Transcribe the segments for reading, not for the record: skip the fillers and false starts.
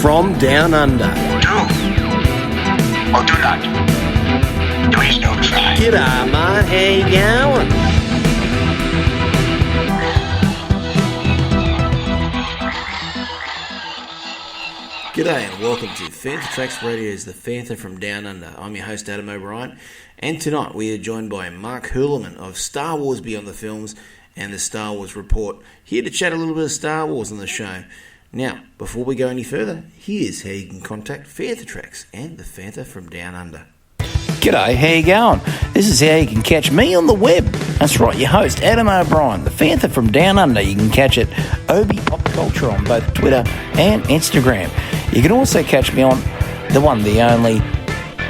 from Down Under. Do or do not. There is no try. G'day, mate. How you going? G'day and welcome to Fantha Tracks Radio's The Fantha from Down Under. I'm your host Adam O'Brien, and tonight we are joined by Mark Hurliman of Star Wars Beyond the Films and the Star Wars Report, here to chat a little bit of Star Wars on the show. Now, before we go any further, here's how you can contact Fantha Tracks and the Fantha from Down Under. G'day, how you going? This is how you can catch me on the web. That's right, your host, Adam O'Brien, the Fantha from Down Under. You can catch it Obi Pop Culture on both Twitter and Instagram. You can also catch me on the one, the only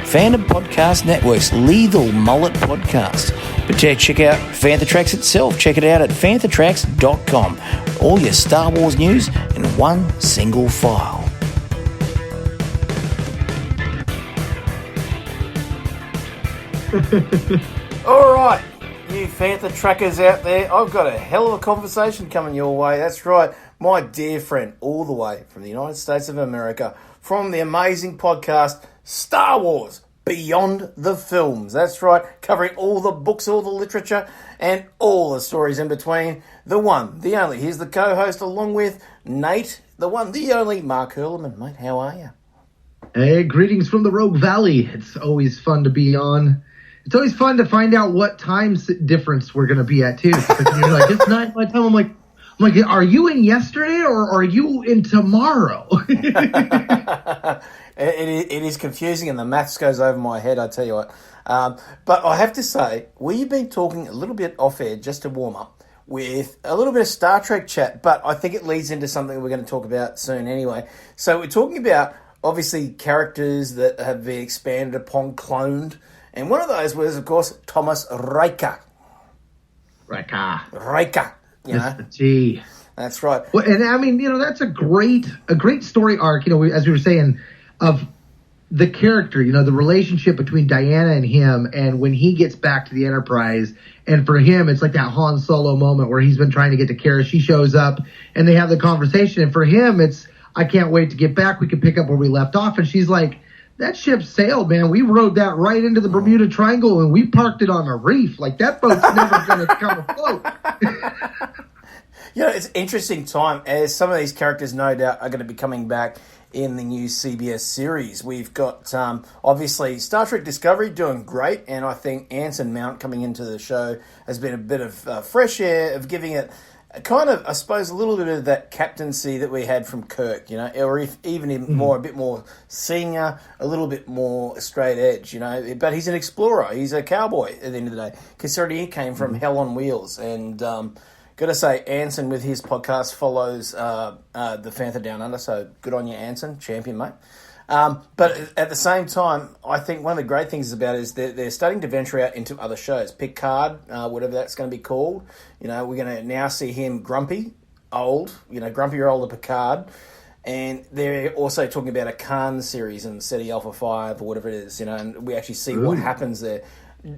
Fandom Podcast Network's Lethal Mullet Podcast. But check out Fantha Tracks itself. Check it out at fanthatracks.com. All your Star Wars news in one single file. All right, you Fantha trackers out there, I've got a hell of a conversation coming your way. That's right, my dear friend, all the way from the United States of America, from the amazing podcast Star Wars Beyond the Films. That's right, covering all the books, all the literature, and all the stories in between. The one, the only. Here's the co-host along with Nate, the one, the only, Mark Hurliman. Mate, how are you? Hey, greetings from the Rogue Valley. It's always fun to be on. It's always fun to find out what time difference we're going to be at, too. Like, you're like, it's not my time. I'm like, are you in yesterday or are you in tomorrow? It is confusing and the maths goes over my head, I tell you what. But I have to say, we've been talking a little bit off air just to warm up with a little bit of Star Trek chat, but I think it leads into something we're going to talk about soon anyway. So we're talking about, obviously, characters that have been expanded upon, cloned. And one of those was, of course, Thomas Riker. Riker. You know? Mr. T. That's right. Well, and I mean, that's a great story arc, as we were saying, of the character, the relationship between Diana and him, and when he gets back to the Enterprise, and for him, it's like that Han Solo moment where he's been trying to get to Kara. She shows up, and they have the conversation, and for him, it's, I can't wait to get back. We can pick up where we left off. And she's like, that ship sailed, man. We rode that right into the Bermuda Triangle, and we parked it on a reef. Like, that boat's never going to come afloat. It's an interesting time, as some of these characters, no doubt, are going to be coming back in the new CBS series. We've got, obviously, Star Trek Discovery doing great, and I think Anson Mount coming into the show has been a bit of fresh air of giving it kind of, I suppose, a little bit of that captaincy that we had from Kirk, or if even a bit more senior, a little bit more straight edge, But he's an explorer. He's a cowboy at the end of the day, considering he came from Hell on Wheels. And got to say, Anson with his podcast follows the Fantha Down Under, so good on you, Anson. Champion, mate. But at the same time, I think one of the great things about it is they're starting to venture out into other shows. Picard, whatever that's going to be called. We're going to now see him grumpy, old, grumpier, older Picard. And they're also talking about a Khan series in SETI Alpha 5 or whatever it is, and we actually see what happens there.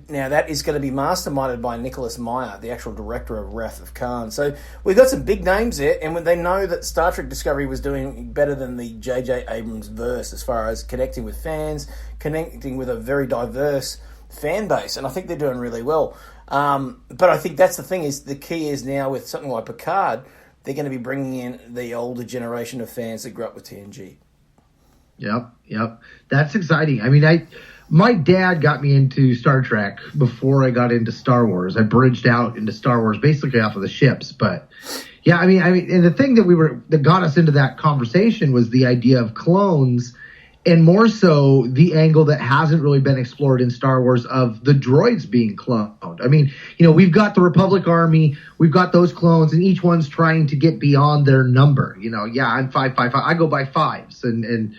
Now, that is going to be masterminded by Nicholas Meyer, the actual director of Wrath of Khan. So we've got some big names there, and when they know that Star Trek Discovery was doing better than the J.J. Abrams verse as far as connecting with fans, connecting with a very diverse fan base, and I think they're doing really well. But I think that's the thing, is the key is now with something like Picard, they're going to be bringing in the older generation of fans that grew up with TNG. Yep. That's exciting. I mean, my dad got me into Star Trek before I got into Star Wars. I bridged out into Star Wars basically off of the ships. But yeah, I mean, and the thing that got us into that conversation was the idea of clones, and more so the angle that hasn't really been explored in Star Wars of the droids being cloned. I mean, we've got the Republic Army, we've got those clones, and each one's trying to get beyond their number. I'm 555. I go by fives, and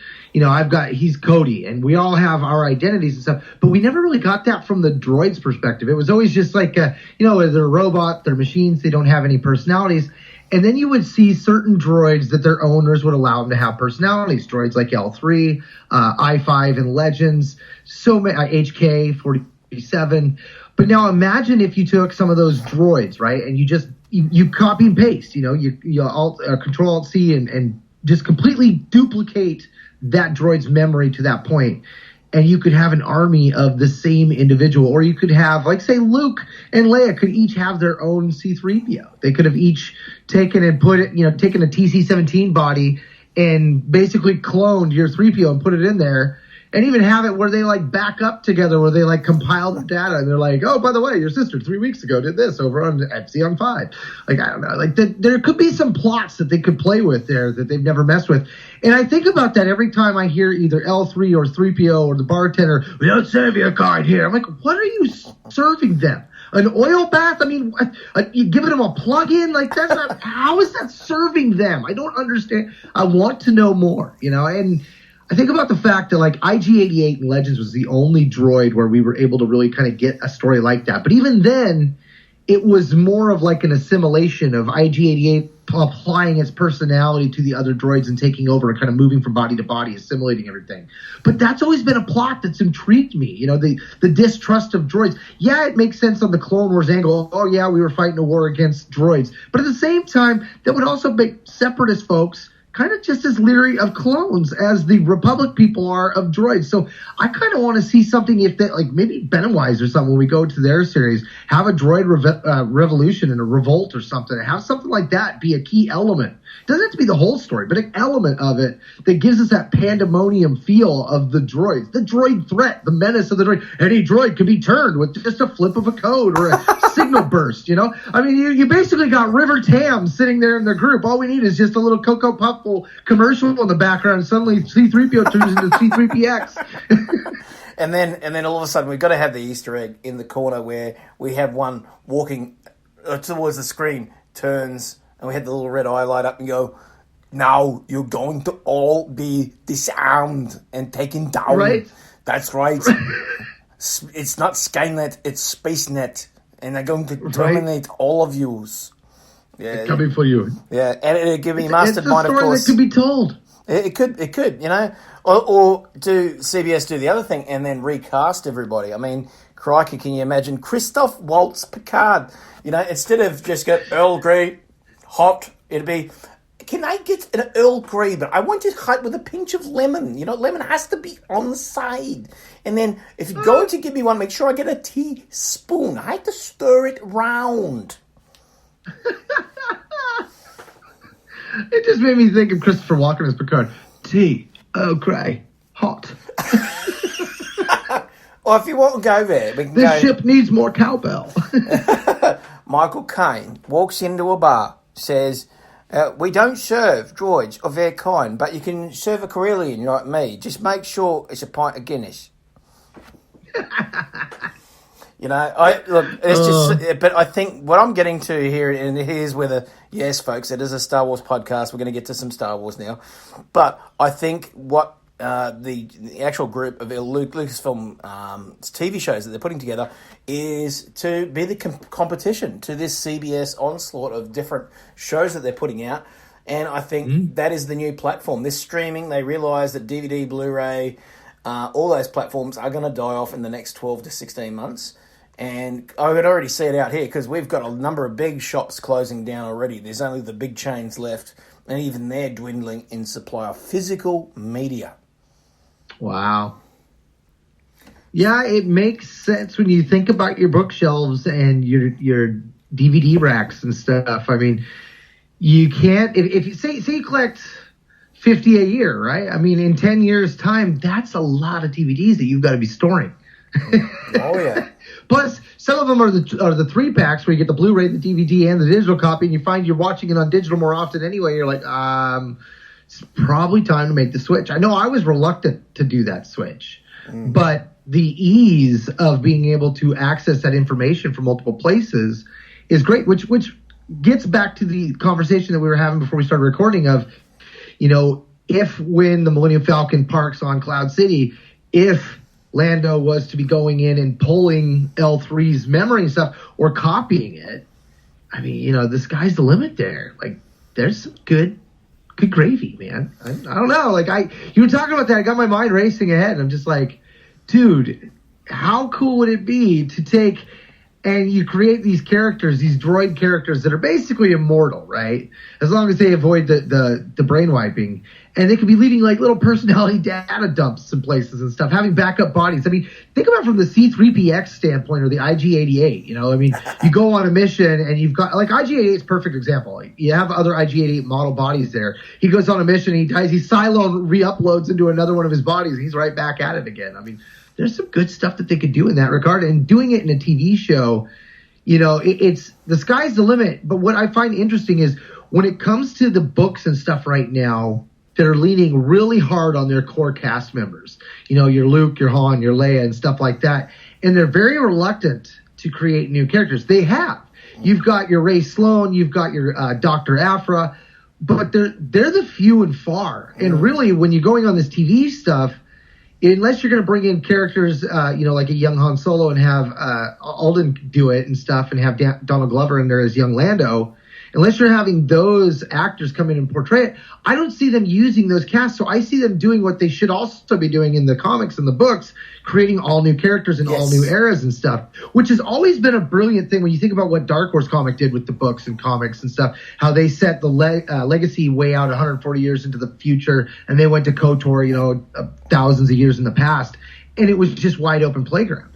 he's Cody, and we all have our identities and stuff, but we never really got that from the droids' perspective. It was always just like, they're a robot, they're machines, they don't have any personalities. And then you would see certain droids that their owners would allow them to have personalities. Droids like L3, I-5 in Legends, so many, HK-47. But now imagine if you took some of those droids, right, and you copy and paste, you Control-Alt-C and just completely duplicate that droid's memory to that point, and you could have an army of the same individual. Or you could have, like, say, Luke and Leia could each have their own C-3PO. They could have each taken a TC-17 body and basically cloned your 3PO and put it in there, and even have it where they, like, back up together, where they, like, compile the data, and they're like, oh, by the way, your sister 3 weeks ago did this over on Epsilon 5. Like, I don't know. Like, there could be some plots that they could play with there that they've never messed with. And I think about that every time I hear either L3 or 3PO or the bartender, we don't serve you a card here. I'm like, what are you serving them? An oil bath? I mean, you giving them a plug-in? Like, that's not, how is that serving them? I don't understand. I want to know more, you know, and I think about the fact that, like, IG-88 in Legends was the only droid where we were able to really kind of get a story like that. But even then, it was more of like an assimilation of IG-88 applying its personality to the other droids and taking over and kind of moving from body to body, assimilating everything. But that's always been a plot that's intrigued me, you know, the distrust of droids. Yeah, it makes sense on the Clone Wars angle. Oh, yeah, we were fighting a war against droids. But at the same time, that would also make separatist folks kind of just as leery of clones as the Republic people are of droids. So I kind of want to see something, if that, like, maybe Benwise or something, when we go to their series, have a droid revolution and a revolt or something. Have something like that be a key element. It doesn't have to be the whole story, but an element of it that gives us that pandemonium feel of the droids. The droid threat, the menace of the droid. Any droid could be turned with just a flip of a code or a signal burst, you know? I mean, you basically got River Tam sitting there in the group. All we need is just a little Cocoa Puffle commercial in the background, and suddenly C-3PO turns into C-3PX. And then all of a sudden we've got to have the Easter egg in the corner where we have one walking towards the screen, turns, and we had the little red eye light up and go, now you're going to all be disarmed and taken down. Right. That's right. It's not Skynet, it's SpaceNet. And they're going to terminate all of yous. Yeah, it's coming for you. Yeah, and it'll give me mastermind, of course. It's a story that could be told. It could, you know. Or do CBS do the other thing and then recast everybody? I mean, crikey, can you imagine Christoph Waltz Picard? You know, instead of just get Earl Grey hot, it'd be, can I get an Earl Grey, but I want it hot with a pinch of lemon. You know, lemon has to be on the side. And then if you're going to give me one, make sure I get a teaspoon. I have to stir it round. It just made me think of Christopher Walken as Picard. Tea, Earl Grey, hot. Or if you want to go there, we can this ship needs more cowbell. Michael Caine walks into a bar, says, we don't serve droids of their kind, but you can serve a Corellian like me. Just make sure it's a pint of Guinness. You know, but I think what I'm getting to here, and here's where yes, folks, it is a Star Wars podcast. We're going to get to some Star Wars now. But I think what the actual group of Lucasfilm TV shows that they're putting together is to be the competition to this CBS onslaught of different shows that they're putting out. And I think that is the new platform. This streaming, they realise that DVD, Blu-ray, all those platforms are going to die off in the next 12 to 16 months. And I could already see it out here because we've got a number of big shops closing down already. There's only the big chains left, and even they're dwindling in supply of physical media. Wow. Yeah, it makes sense when you think about your bookshelves and your DVD racks and stuff. I mean, you can't, if you say you collect 50 a year, right? I mean, in 10 years' time, that's a lot of DVDs that you've got to be storing. Oh, yeah. Plus, some of them are the 3-packs where you get the Blu-ray, the DVD, and the digital copy, and you find you're watching it on digital more often anyway. You're like, it's probably time to make the switch. I know I was reluctant to do that switch, but the ease of being able to access that information from multiple places is great, which gets back to the conversation that we were having before we started recording of, you know, when the Millennium Falcon parks on Cloud City, if Lando was to be going in and pulling L3's memory and stuff or copying it, I mean, you know, the sky's the limit there. Like, there's some good gravy, man. I don't know. Like, you were talking about that. I got my mind racing ahead. And I'm just like, dude, how cool would it be to take And you create these characters, these droid characters that are basically immortal, right? As long as they avoid the brain wiping. And they could be leading like little personality data dumps in places and stuff, having backup bodies. I mean, think about it from the C-3PX standpoint or the IG-88, you know? I mean, you go on a mission and you've got, like IG-88 is a perfect example. Like, you have other IG-88 model bodies there. He goes on a mission, he dies, he silo and re-uploads into another one of his bodies, and he's right back at it again. I mean, there's some good stuff that they could do in that regard. And doing it in a TV show, you know, it's the sky's the limit. But what I find interesting is when it comes to the books and stuff right now, they're leaning really hard on their core cast members. You know, your Luke, your Han, your Leia, and stuff like that. And they're very reluctant to create new characters. They have. You've got your Ray Sloan, you've got your Dr. Aphra, but they're the few and far. And really, when you're going on this TV stuff, unless you're going to bring in characters, you know, like a young Han Solo and have Alden do it and stuff, and have Donald Glover in there as young Lando, unless you're having those actors come in and portray it, I don't see them using those casts. So I see them doing what they should also be doing in the comics and the books, creating all new characters and all new eras and stuff, which has always been a brilliant thing when you think about what Dark Horse Comic did with the books and comics and stuff, how they set the legacy way out 140 years into the future, and they went to KOTOR, you know, thousands of years in the past, and it was just wide open playground.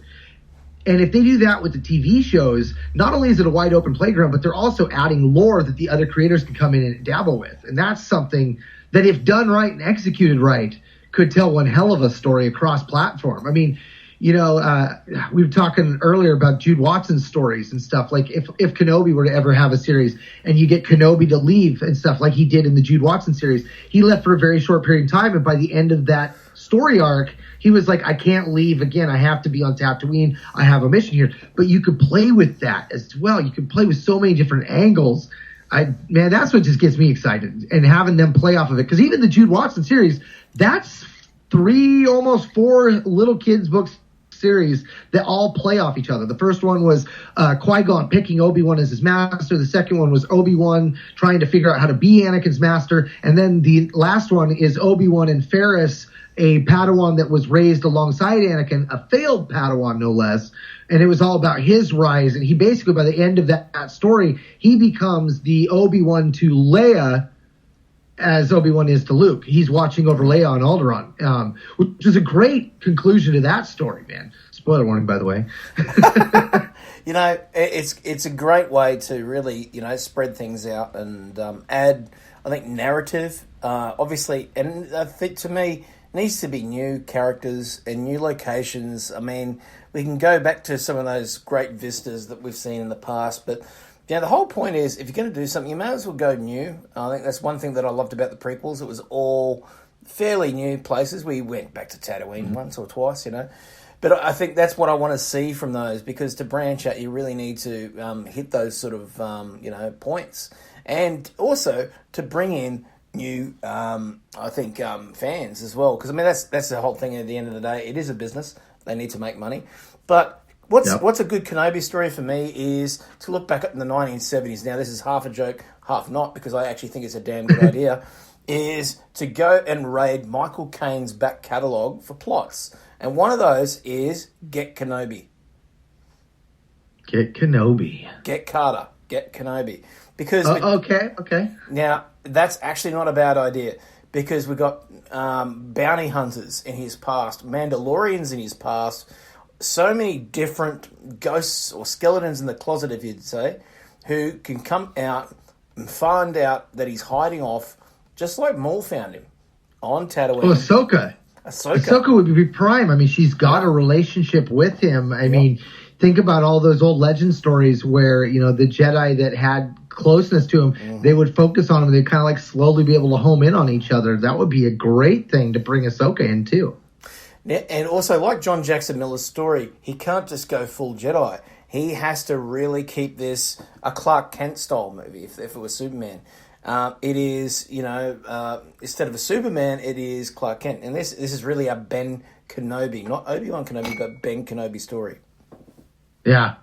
And if they do that with the TV shows, not only is it a wide open playground, but they're also adding lore that the other creators can come in and dabble with. And that's something that, if done right and executed right, could tell one hell of a story across platform. I mean, you know, we were talking earlier about Jude Watson's stories and stuff. Like if Kenobi were to ever have a series and you get Kenobi to leave and stuff like he did in the Jude Watson series, he left for a very short period of time. And by the end of that story arc, he was like, I can't leave again. I have to be on Tatooine. I have a mission here. But you could play with that as well. You could play with so many different angles. Man, that's what just gets me excited. And having them play off of it. Because even the Jude Watson series, that's 3, almost 4 little kids books series that all play off each other. The first one was Qui-Gon picking Obi-Wan as his master. The second one was Obi-Wan trying to figure out how to be Anakin's master. And then the last one is Obi-Wan and Ferris, a Padawan that was raised alongside Anakin, a failed Padawan no less, and it was all about his rise. And he basically, by the end of that story, he becomes the Obi-Wan to Leia as Obi-Wan is to Luke. He's watching over Leia on Alderaan, which is a great conclusion to that story, man. Spoiler warning, by the way. You know, it's a great way to really, you know, spread things out and add, I think, narrative, obviously. And I think, to me, needs to be new characters and new locations. I mean, we can go back to some of those great vistas that we've seen in the past, but the whole point is, if you're going to do something, you may as well go new. I think that's one thing that I loved about the prequels. It was all fairly new places. We went back to Tatooine once or twice, you know. But I think that's what I want to see from those, because to branch out, you really need to hit those sort of, you know, points. And also to bring in new, I think, fans as well. Because, I mean, that's the whole thing at the end of the day. It is a business. They need to make money. But what's a good Kenobi story for me is to look back at the 1970s. Now, this is half a joke, half not, because I actually think it's a damn good idea, is to go and raid Michael Caine's back catalogue for plots. And one of those is Get Kenobi. Get Kenobi. Get Carter. Get Kenobi. Because okay. Now, that's actually not a bad idea, because we've got bounty hunters in his past, Mandalorians in his past, so many different ghosts or skeletons in the closet, if you'd say, who can come out and find out that he's hiding off, just like Maul found him on Tatooine. Oh, Ahsoka would be prime. I mean, she's got a relationship with him. I mean, think about all those old legend stories where, you know, the Jedi that had closeness to him, they would focus on him. They'd kind of like slowly be able to home in on each other. That would be a great thing to bring Ahsoka in too. And also, like John Jackson Miller's story, he can't just go full Jedi. He has to really keep this a Clark Kent style movie. If it was Superman, it is, you know, instead of a Superman, it is Clark Kent. And this is really a Ben Kenobi, not Obi-Wan Kenobi, but Ben Kenobi story. Yeah.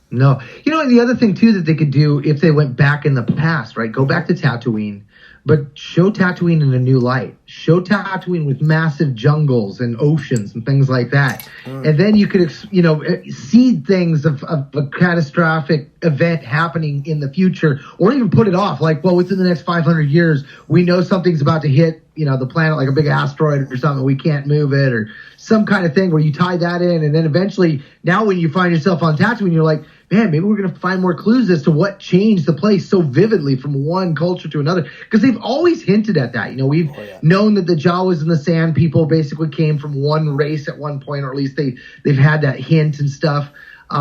No. You know, and the other thing, too, that they could do if they went back in the past, right? Go back to Tatooine, but show Tatooine in a new light. Show Tatooine with massive jungles and oceans and things like that. And then you could, seed things of a catastrophic event happening in the future, or even put it off. Like, well, within the next 500 years, we know something's about to hit, the planet, like a big asteroid or something. We can't move it, or some kind of thing where you tie that in. And then eventually, now when you find yourself on Tatooine, you're like, man, maybe we're going to find more clues as to what changed the place so vividly from one culture to another. Because they've always hinted at that. We've known that the Jawas and the Sand People basically came from one race at one point, or at least they've had that hint and stuff,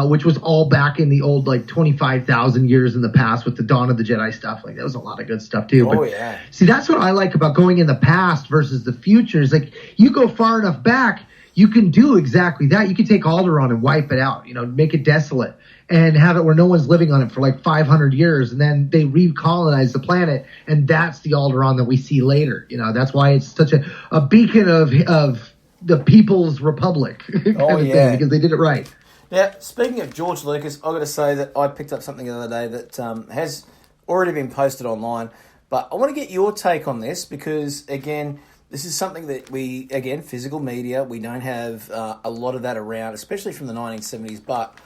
which was all back in the old, 25,000 years in the past with the Dawn of the Jedi stuff. Like, that was a lot of good stuff, too. See, that's what I like about going in the past versus the future. Is like, you go far enough back, you can do exactly that. You can take Alderaan and wipe it out, make it desolate, and have it where no one's living on it for 500 years, and then they recolonize the planet, and that's the Alderaan that we see later. That's why it's such a beacon of the People's Republic kind of thing, because they did it right. Now, speaking of George Lucas, I've got to say that I picked up something the other day that has already been posted online, but I want to get your take on this because, again, this is something that we, physical media, we don't have a lot of that around, especially from the 1970s, but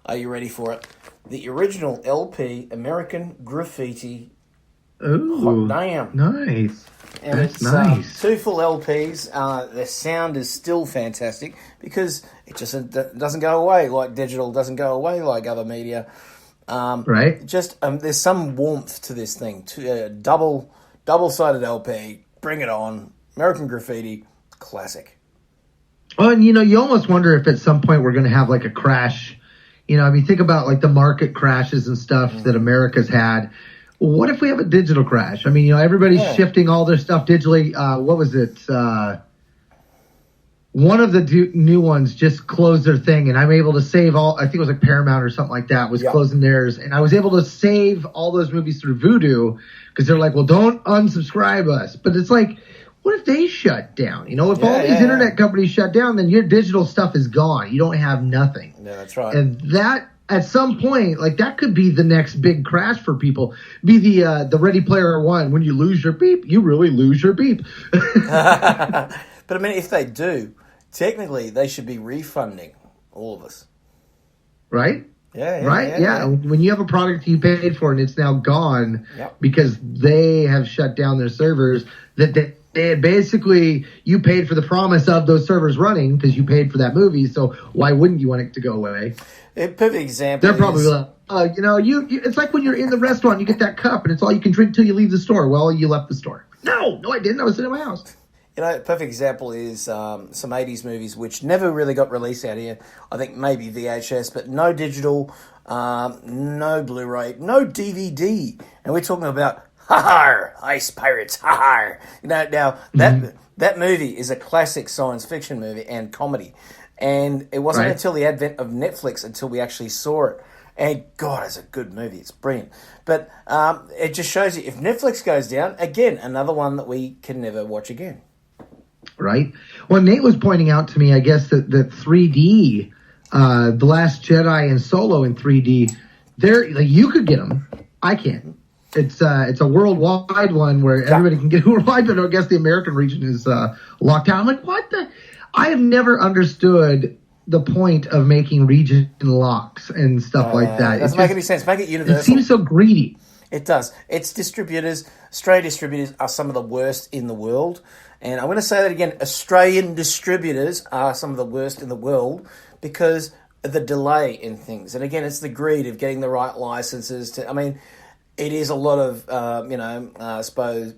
are you ready for it? The original LP, American Graffiti. Ooh, hot damn. Nice. And That's it's nice. 2 full LPs. The sound is still fantastic because it just doesn't go away like digital, doesn't go away like other media. Right. Just there's some warmth to this thing. Double-sided LP. Bring it on. American Graffiti. Classic. Oh, and you almost wonder if at some point we're going to have a crash. Think about the market crashes and stuff that America's had. What if we have a digital crash? Everybody's shifting all their stuff digitally. What was it? One of the new ones just closed their thing, and I'm able to save all. I think it was Paramount or something like that was closing theirs, and I was able to save all those movies through Vudu because they're like, well, don't unsubscribe us. But it's like, what if they shut down? If all these internet companies shut down, then your digital stuff is gone. You don't have nothing. Yeah, that's right. And that, at some point, that could be the next big crash for people. Be the Ready Player One. When you lose your beep, you really lose your beep. But if they do, technically they should be refunding all of us. Right? Yeah. Yeah. When you have a product you paid for and it's now gone because they have shut down their servers, that they basically, you paid for the promise of those servers running because you paid for that movie, so why wouldn't you want it to go away? A perfect example. They're probably like, it's like when you're in the restaurant, you get that cup, and it's all you can drink till you leave the store. Well, you left the store. No, I didn't. I was sitting in my house. A perfect example is some 80s movies which never really got released out here. I think maybe VHS, but no digital, no Blu-ray, no DVD. And we're talking about Ice Pirates, Now that movie is a classic science fiction movie and comedy. And it wasn't until the advent of Netflix until we actually saw it. And God, it's a good movie. It's brilliant. But it just shows you, if Netflix goes down, again, another one that we can never watch again. Right. Well, Nate was pointing out to me, I guess, that 3D, The Last Jedi and Solo in 3D, you could get them. I can't. It's a worldwide one where everybody can get worldwide, but I guess the American region is locked down. I'm like, what the? I have never understood the point of making region locks and stuff like that. It doesn't make any sense. Make it universal. It seems so greedy. It does. It's distributors. Australian distributors are some of the worst in the world. And I'm going to say that again. Australian distributors are some of the worst in the world because of the delay in things. And again, it's the greed of getting the right licenses. It is a lot of, I suppose,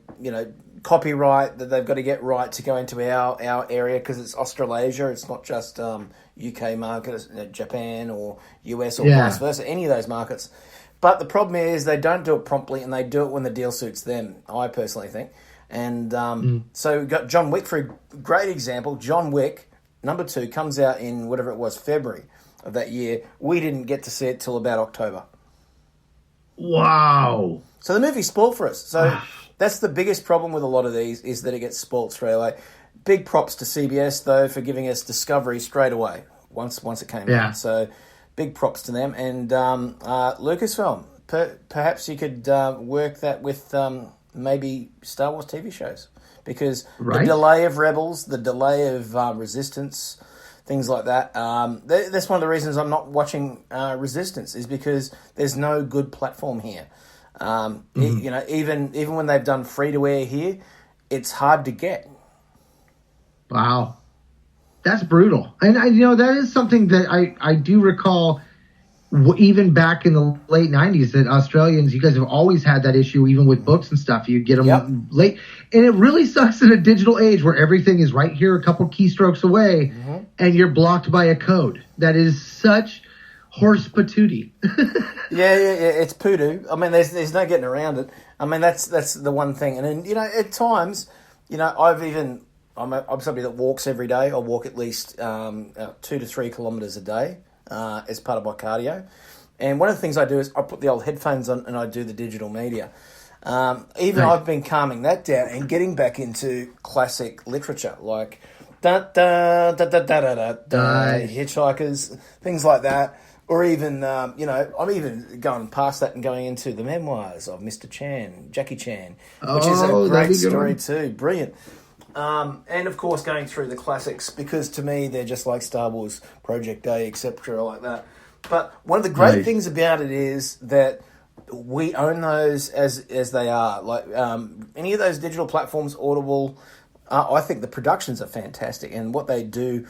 copyright that they've got to get right to go into our area because it's Australasia. It's not just UK market, Japan or US or vice versa, any of those markets. But the problem is they don't do it promptly and they do it when the deal suits them, I personally think. And so we've got John Wick for a great example. John Wick, number 2, comes out in whatever it was, February of that year. We didn't get to see it till about October. Wow. So the movie's spoiled for us. So that's the biggest problem with a lot of these is that it gets spoiled straight away. Big props to CBS, though, for giving us Discovery straight away once it came out. So big props to them. And Lucasfilm, perhaps you could work that with maybe Star Wars TV shows, because the delay of Rebels, the delay of Resistance, things like that. That's one of the reasons I'm not watching Resistance, is because there's no good platform here. Even when they've done free to air here, it's hard to get. Wow, that's brutal. And that is something that I do recall. Even back in the late 90s, that Australians, you guys have always had that issue, even with books and stuff. You get them late. And it really sucks in a digital age where everything is right here, a couple keystrokes away, and you're blocked by a code. That is such horse patootie. yeah, it's poodoo. I mean, there's no getting around it. I mean, that's the one thing. And then, at times, I'm somebody that walks every day. I walk at least 2 to 3 kilometres a day. As part of my cardio. And one of the things I do is I put the old headphones on and I do the digital media. I've been calming that down and getting back into classic literature, like Hitchhikers, things like that. Or even, I'm even going past that and going into the memoirs of Mr. Chan, Jackie Chan, which is a great story too. Brilliant. And of course going through the classics, because to me they're just like Star Wars, Project A, etc., like that. But one of the great things about it is that we own those as they are. Like any of those digital platforms, Audible, I think the productions are fantastic, and what they do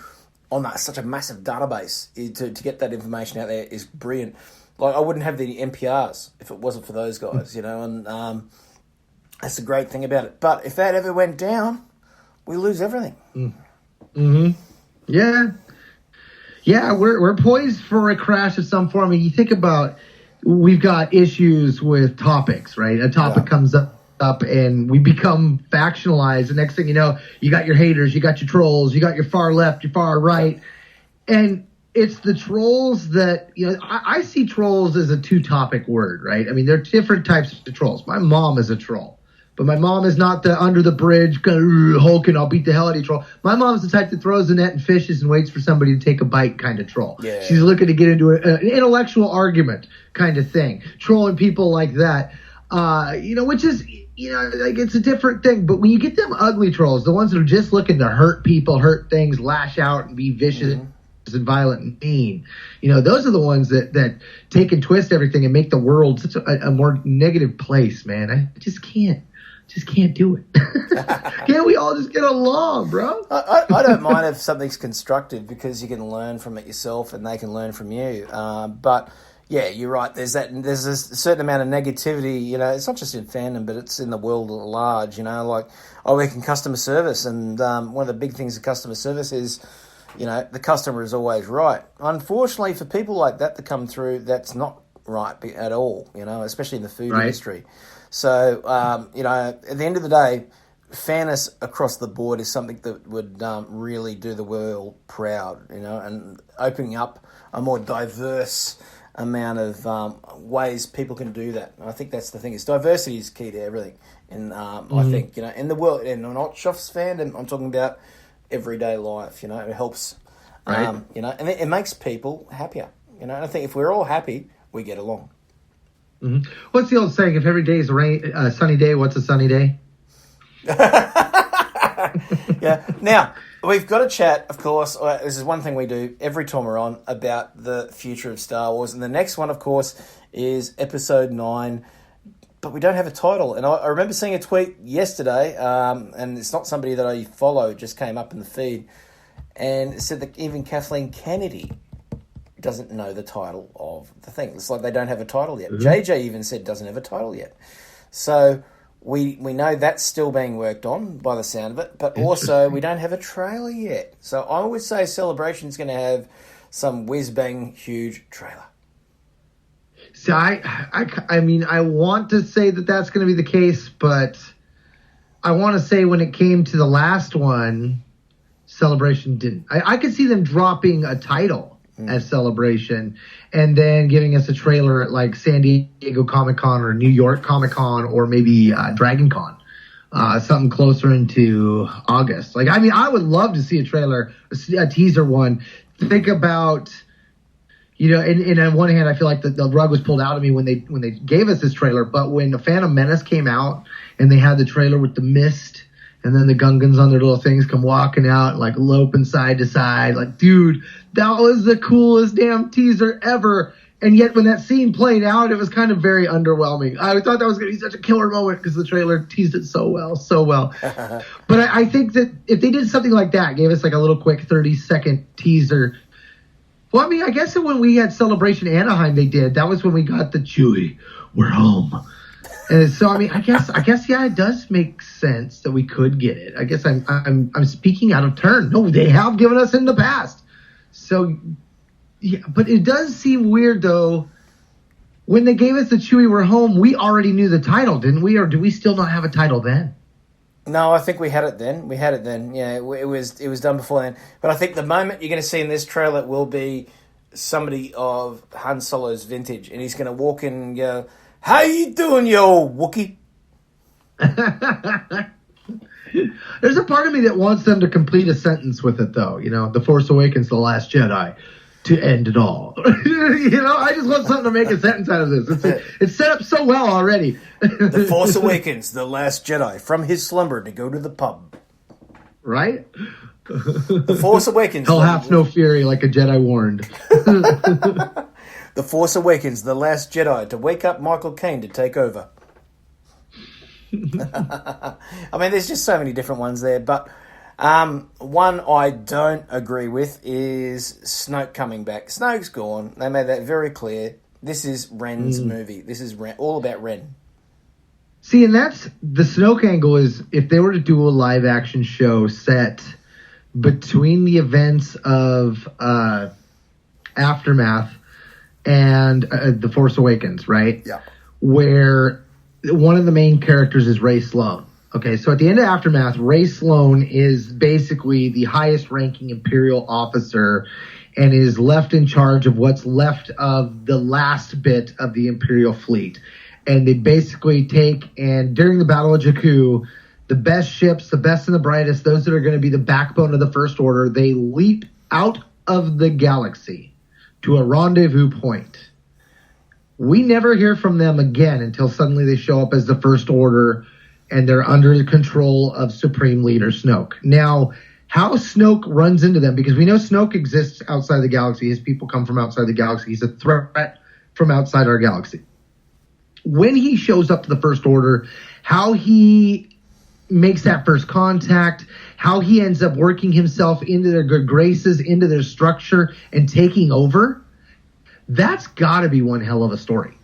on such a massive database to get that information out there is brilliant. Like, I wouldn't have the NPRs if it wasn't for those guys, and that's the great thing about it. But if that ever went down, we lose everything. Yeah, we're poised for a crash of some form. And you think about, we've got issues with topics, right? A topic comes up and we become factionalized. The next thing you know, you got your haters, you got your trolls, you got your far left, your far right. And it's the trolls that, I see trolls as a two-topic word, right? I mean, there are different types of trolls. My mom is a troll. But my mom is not the under the bridge, hulking, I'll beat the hell out of you troll. My mom's the type that throws the net and fishes and waits for somebody to take a bite kind of troll. Yeah. She's looking to get into an intellectual argument kind of thing. Trolling people like that, which is, like, it's a different thing. But when you get them ugly trolls, the ones that are just looking to hurt people, hurt things, lash out and be vicious and violent and mean, those are the ones that take and twist everything and make the world such a more negative place, man. I just can't do it. Can't we all just get along, bro? I don't mind if something's constructive, because you can learn from it yourself and they can learn from you. But yeah, you're right. There's a certain amount of negativity. It's not just in fandom, but it's in the world at large. Like I work in customer service, and one of the big things of customer service is, the customer is always right. Unfortunately, for people like that come through, that's not right at all. Especially in the food industry. So, at the end of the day, fairness across the board is something that would really do the world proud, and opening up a more diverse amount of ways people can do that. And I think that's the thing. Diversity is key to everything. And I think, in the world, and not just fandom, I'm talking about everyday life, it helps, and it makes people happier. I think if we're all happy, we get along. What's the old saying? If every day is a sunny day, what's a sunny day? Yeah. Now, we've got a chat, of course. This is one thing we do every time we're on, about the future of Star Wars. And the next one, of course, is Episode 9. But we don't have a title. And I remember seeing a tweet yesterday, and it's not somebody that I follow, it just came up in the feed, and it said that even Kathleen Kennedy doesn't know the title of the thing. It's like they don't have a title yet. JJ even said doesn't have a title yet. So we know that's still being worked on by the sound of it, but also we don't have a trailer yet. So I would say Celebration's going to have some whiz-bang huge trailer. So I mean, I want to say that that's going to be the case, but I want to say when it came to the last one, Celebration didn't. I could see them dropping a title as Celebration and then giving us a trailer at like San Diego Comic-Con or New York Comic-Con or maybe Dragon Con, something closer into August. Like, I mean, I would love to see a trailer, a teaser one. Think about, You know, and on one hand, I feel like the rug was pulled out of me when they gave us this trailer. But when the Phantom Menace came out and they had the trailer with the mist and then the Gungans on their little things come walking out, like loping side to side, like, dude, that was the coolest damn teaser ever. And yet when that scene played out, it was kind of very underwhelming. I thought that was going to be such a killer moment because the trailer teased it so well. But I think that if they did something like that, gave us like a little quick 30-second teaser. Well, I mean, I guess when we had Celebration Anaheim, they did. That was when we got the Chewie, we're home. And so, I mean, I guess, yeah, it does make sense that we could get it. I guess I'm speaking out of turn. No, they have given us in the past. So, yeah, but it does seem weird though. When they gave us the Chewie, we're home, we already knew the title, didn't we? Or do we still not have a title then? No, I think we had it then. Yeah, it was done before then. But I think the moment you're going to see in this trailer will be somebody of Han Solo's vintage, and he's going to walk in and go, "How you doing, you old Wookiee?" There's a part of me that wants them to complete a sentence with it, though. You know, The Force Awakens, The Last Jedi, to end it all. You know, I just want something to make a sentence out of this. It's set up so well already. The Force Awakens, The Last Jedi, from his slumber to go to the pub. Right? The Force Awakens. Hell hath no fury like a Jedi warned. The Force Awakens, The Last Jedi, to wake up Michael Caine to take over. I mean, there's just so many different ones there, but one I don't agree with is Snoke coming back. Snoke's gone. They made that very clear. This is Ren's movie. This is all about Ren. See, and that's the Snoke angle is if they were to do a live action show set between the events of Aftermath and The Force Awakens, right? Yeah. Where one of the main characters is Rey Sloane. Okay, so at the end of Aftermath, Rey Sloane is basically the highest ranking Imperial officer and is left in charge of what's left of the last bit of the Imperial fleet. And they basically take, and during the Battle of Jakku, the best ships, the best and the brightest, those that are going to be the backbone of the First Order, they leap out of the galaxy to a rendezvous point. We never hear from them again until suddenly they show up as the First Order and they're under the control of Supreme Leader Snoke. Now, how Snoke runs into them, because we know Snoke exists outside the galaxy. His people come from outside the galaxy. He's a threat from outside our galaxy. When he shows up to the First Order, how he makes that first contact, how he ends up working himself into their good graces, into their structure, and taking over, that's got to be one hell of a story.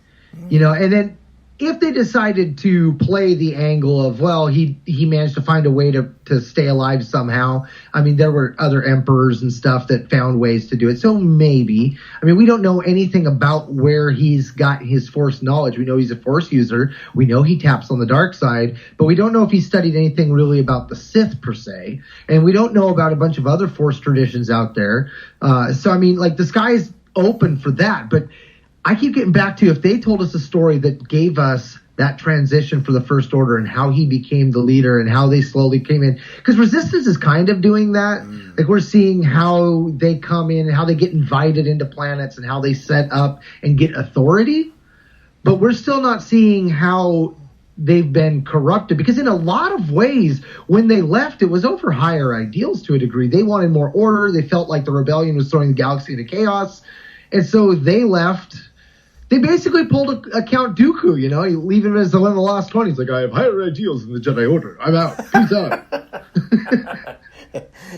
You know, and then if they decided to play the angle of, well, he managed to find a way to stay alive somehow. I mean, there were other emperors and stuff that found ways to do it. So maybe. I mean, we don't know anything about where he's got his Force knowledge. We know he's a Force user. We know he taps on the dark side. But we don't know if he studied anything really about the Sith, per se. And we don't know about a bunch of other Force traditions out there. So, I mean, like, the sky's open for that. But I keep getting back to, if they told us a story that gave us that transition for the First Order and how he became the leader and how they slowly came in. Because Resistance is kind of doing that. Like, we're seeing how they come in and how they get invited into planets and how they set up and get authority. But we're still not seeing how they've been corrupted. Because in a lot of ways, when they left, it was over higher ideals to a degree. They wanted more order. They felt like the rebellion was throwing the galaxy into chaos. And so they left. They basically pulled a Count Dooku, you know. You leave him as the one of the last 20. He's like, I have higher ideals than the Jedi Order. I'm out. Peace out.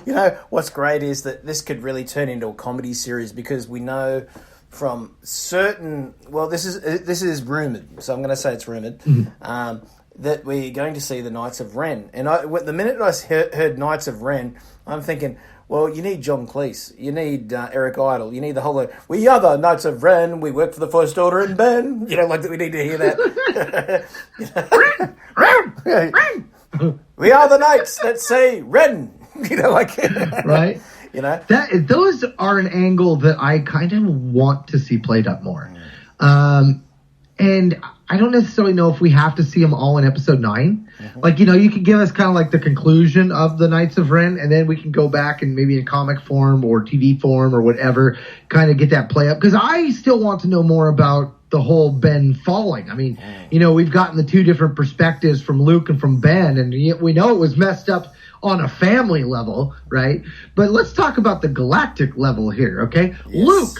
You know, what's great is that this could really turn into a comedy series, because we know from certain... Well, this is rumoured, so I'm going to say it's rumoured, that we're going to see the Knights of Ren. And the minute I heard Knights of Ren, I'm thinking... Well, you need John Cleese. You need Eric Idle. You need the whole... We are the Knights of Ren. We work for the First Order in Ben. You know, like, we need to hear that. We are the Knights that say Ren. You know, like... Right. You know? Those are an angle that I kind of want to see played up more. And I don't necessarily know if we have to see them all in episode 9. Like, you could give us kind of like the conclusion of the Knights of Ren, and then we can go back and maybe in comic form or TV form or whatever, kind of get that play up. Because I still want to know more about the whole Ben falling. I mean, we've gotten the 2 different perspectives from Luke and from Ben, and we know it was messed up on a family level, right? But let's talk about the galactic level here, okay? Yes. Luke,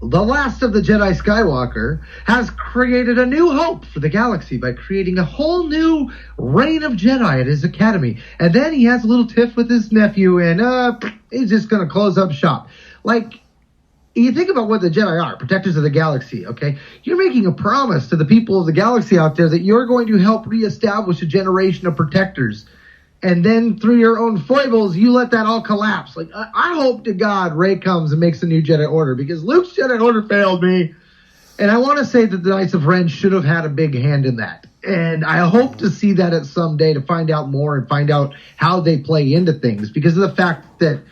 the last of the Jedi Skywalker, has created a new hope for the galaxy by creating a whole new reign of Jedi at his academy. And then he has a little tiff with his nephew, and he's just going to close up shop. Like, you think about what the Jedi are, protectors of the galaxy, okay? You're making a promise to the people of the galaxy out there that you're going to help reestablish a generation of protectors. And then through your own foibles, you let that all collapse. Like, I hope to God Rey comes and makes a new Jedi Order, because Luke's Jedi Order failed me. And I want to say that the Knights of Ren should have had a big hand in that. And I hope to see that at some day, to find out more and find out how they play into things, because of the fact that,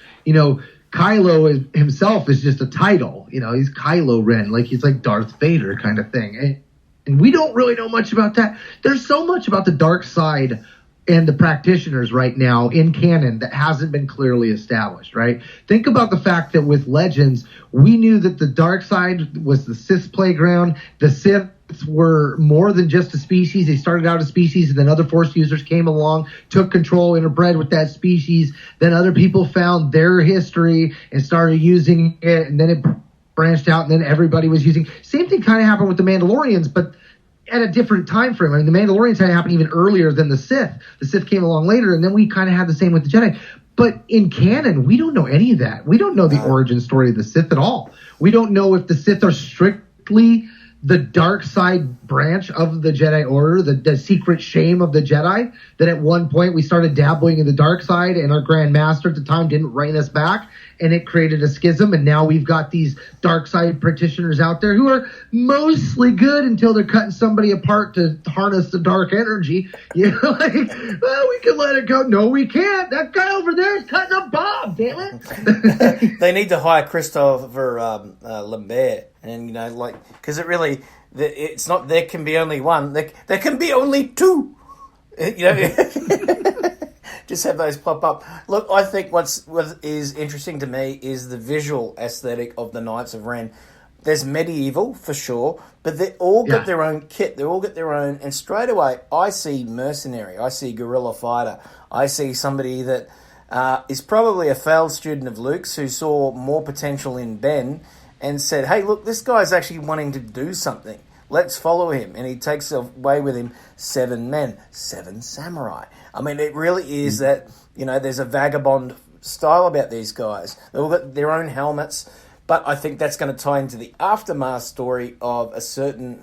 Kylo himself is just a title. He's Kylo Ren, like he's like Darth Vader kind of thing. And we don't really know much about that. There's so much about the dark side and the practitioners right now in canon that hasn't been clearly established, right? Think about the fact that with Legends, we knew that the dark side was the Sith playground. The Sith were more than just a species. They started out as species, and then other Force users came along, took control, interbred with that species. Then other people found their history and started using it, and then it branched out, and then everybody was using. Same thing kind of happened with the Mandalorians, but at a different time frame. I mean, the Mandalorians had happened even earlier than the Sith. The Sith came along later, and then we kind of had the same with the Jedi. But in canon, we don't know any of that. We don't know the origin story of the Sith at all. We don't know if the Sith are strictly the dark side branch of the Jedi Order, the secret shame of the Jedi, that at one point we started dabbling in the dark side, and our Grand Master at the time didn't rein us back, and it created a schism, and now we've got these dark side practitioners out there who are mostly good until they're cutting somebody apart to harness the dark energy. We can let it go. No, we can't. That guy over there is cutting a bomb, damn it. They need to hire Christopher Lambert, and because it really, it's not there can be only one. There can be only 2. Just have those pop up. Look, I think what is interesting to me is the visual aesthetic of the Knights of Ren. There's medieval, for sure, but they all got their own kit. They all get their own, and straight away, I see mercenary. I see guerrilla fighter. I see somebody that is probably a failed student of Luke's who saw more potential in Ben and said, hey, look, this guy's actually wanting to do something. Let's follow him. And he takes away with him 7 men, 7 samurai. I mean, it really is that, there's a vagabond style about these guys. They've all got their own helmets, but I think that's going to tie into the aftermath story of a certain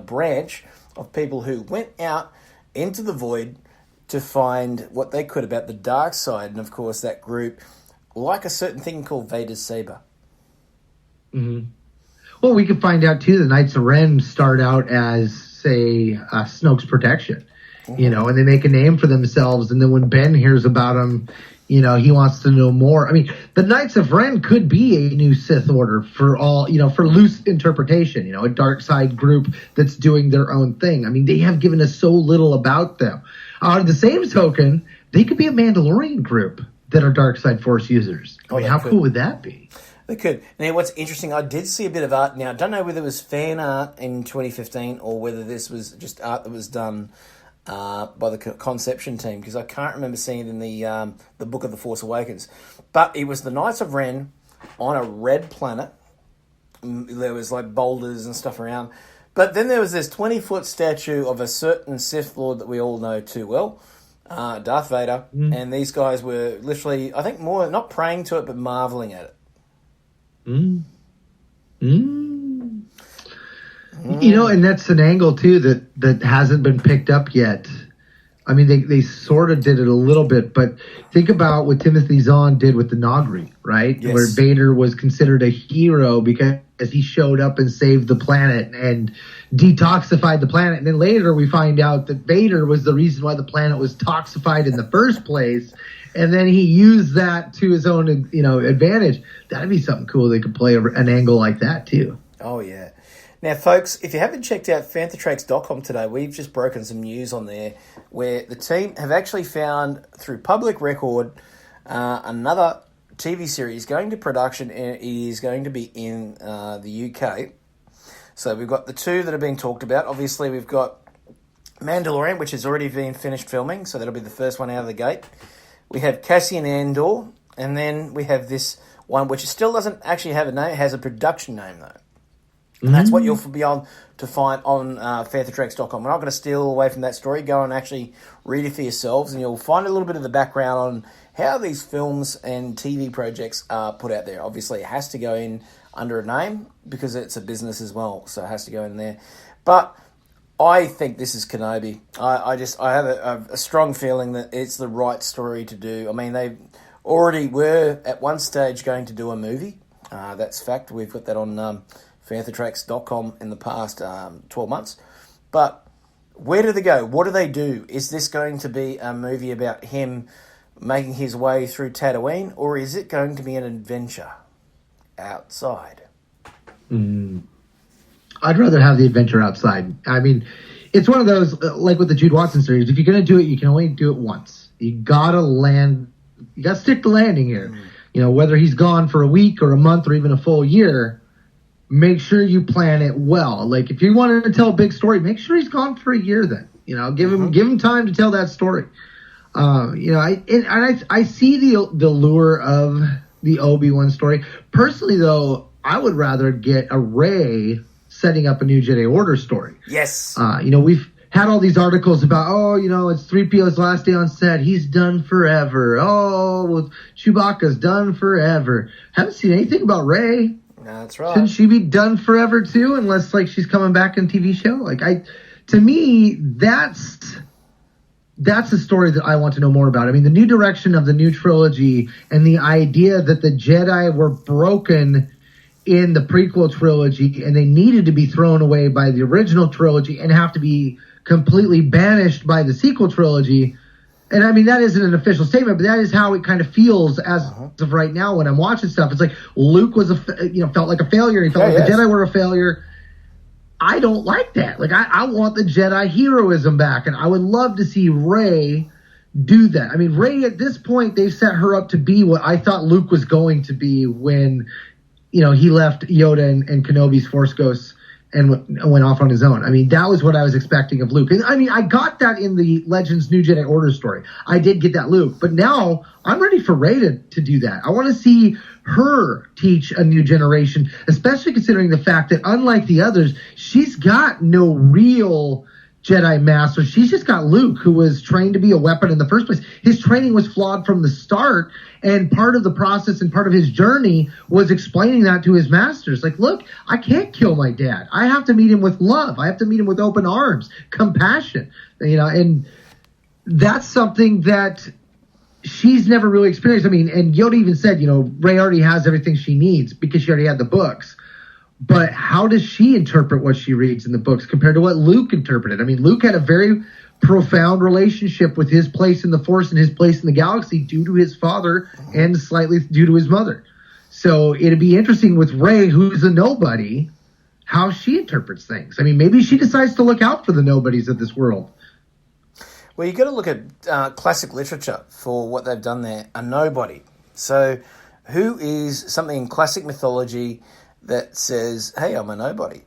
branch of people who went out into the void to find what they could about the dark side. And, of course, that group, like a certain thing called Vader's Saber. Mm-hmm. Well, we could find out, too, the Knights of Ren start out as, say, Snoke's protection, and they make a name for themselves. And then when Ben hears about them, he wants to know more. I mean, the Knights of Ren could be a new Sith order for all, for loose interpretation, a dark side group that's doing their own thing. I mean, they have given us so little about them. On the same token, they could be a Mandalorian group that are dark side Force users. I mean, how cool would that be? They could. Now, what's interesting, I did see a bit of art. Now, I don't know whether it was fan art in 2015 or whether this was just art that was done by the conception team, because I can't remember seeing it in the Book of the Force Awakens. But it was the Knights of Ren on a red planet. There was like boulders and stuff around. But then there was this 20-foot statue of a certain Sith Lord that we all know too well, Darth Vader. And these guys were literally, I think, more not praying to it, but marveling at it. And that's an angle too that hasn't been picked up yet. I mean, they sort of did it a little bit, but think about what Timothy Zahn did with the Nagri, right? Yes. Where Vader was considered a hero because he showed up and saved the planet and detoxified the planet. And then later we find out that Vader was the reason why the planet was toxified in the first place. And then he used that to his own, advantage. That'd be something cool. They could play an angle like that too. Oh, yeah. Now, folks, if you haven't checked out fanthatracks.com today, we've just broken some news on there where the team have actually found, through public record, another TV series going to production, and it is going to be in the UK. So we've got the two that have been talked about. Obviously, we've got Mandalorian, which has already been finished filming, so that'll be the first one out of the gate. We have Cassian Andor, and then we have this one, which still doesn't actually have a name. It has a production name, though. And that's what you'll be able to find on fanthatracks.com. We're not going to steal away from that story. Go and actually read it for yourselves, and you'll find a little bit of the background on how these films and TV projects are put out there. Obviously, it has to go in under a name because it's a business as well, so it has to go in there. But I think this is Kenobi. I have a strong feeling that it's the right story to do. I mean, they already were at one stage going to do a movie. That's fact. We've got that on fanthatracks.com in the past 12 months. But where do they go? What do they do? Is this going to be a movie about him making his way through Tatooine, or is it going to be an adventure outside? I'd rather have the adventure outside. I mean, it's one of those, like with the Jude Watson series, if you're going to do it, you can only do it once. You got to stick the landing here. You know, whether he's gone for a week or a month or even a full year, make sure you plan it well. Like, if you want to tell a big story, make sure he's gone for a year then. You know, give him time to tell that story. You know, I see the lure of the Obi-Wan story. Personally, though, I would rather get a Rey setting up a new Jedi Order story. Yes. You know, we've had all these articles about, it's 3PO's last day on set. He's done forever. Well, Chewbacca's done forever. Haven't seen anything about Rey. That's right. Shouldn't she be done forever too? Unless she's coming back in a TV show. To me, that's the story that I want to know more about. I mean, the new direction of the new trilogy and the idea that the Jedi were broken in the prequel trilogy and they needed to be thrown away by the original trilogy and have to be completely banished by the sequel trilogy. And I mean, that isn't an official statement, but that is how it kind of feels as of right now when I'm watching stuff. It's like Luke was felt like a failure. He felt like the Jedi were a failure. I don't like that. I want the Jedi heroism back, and I would love to see Rey do that. I mean, Rey at this point, they've set her up to be what I thought Luke was going to be when, he left Yoda and Kenobi's Force Ghosts and went off on his own. I mean, that was what I was expecting of Luke. And I mean, I got that in the Legends New Jedi Order story. I did get that Luke. But now I'm ready for Rey to do that. I want to see her teach a new generation, especially considering the fact that unlike the others, she's got no real Jedi Master. She's just got Luke, who was trained to be a weapon in the first place. His training was flawed from the start, and part of the process and part of his journey was explaining that to his masters. Look, I can't kill my dad. I have to meet him with love. I have to meet him with open arms, compassion, and that's something that she's never really experienced. I mean, and Yoda even said, Rey already has everything she needs because she already had the books. But how does she interpret what she reads in the books compared to what Luke interpreted? I mean, Luke had a very profound relationship with his place in the Force and his place in the galaxy due to his father and slightly due to his mother. So it'd be interesting with Rey, who's a nobody, how she interprets things. I mean, maybe she decides to look out for the nobodies of this world. Well, you've got to look at classic literature for what they've done there. A nobody. So who is something in classic mythology that says, hey, I'm a nobody?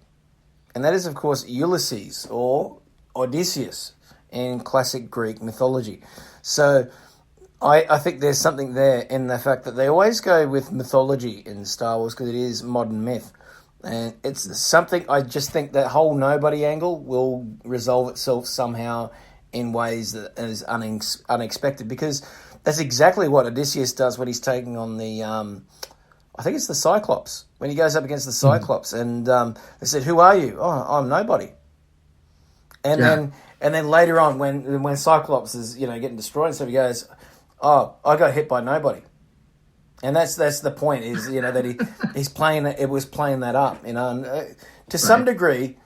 And that is, of course, Ulysses or Odysseus in classic Greek mythology. So I think there's something there in the fact that they always go with mythology in Star Wars because it is modern myth. And it's something, I just think that whole nobody angle will resolve itself somehow in ways that is unexpected, because that's exactly what Odysseus does when he's taking on the, I think it's the Cyclops, when he goes up against the Cyclops, and they said, who are you? Oh, I'm nobody. And then later on, when Cyclops is getting destroyed, so he goes, oh, I got hit by nobody. And that's the point, is that he's playing it. It was playing that up, and, to some degree,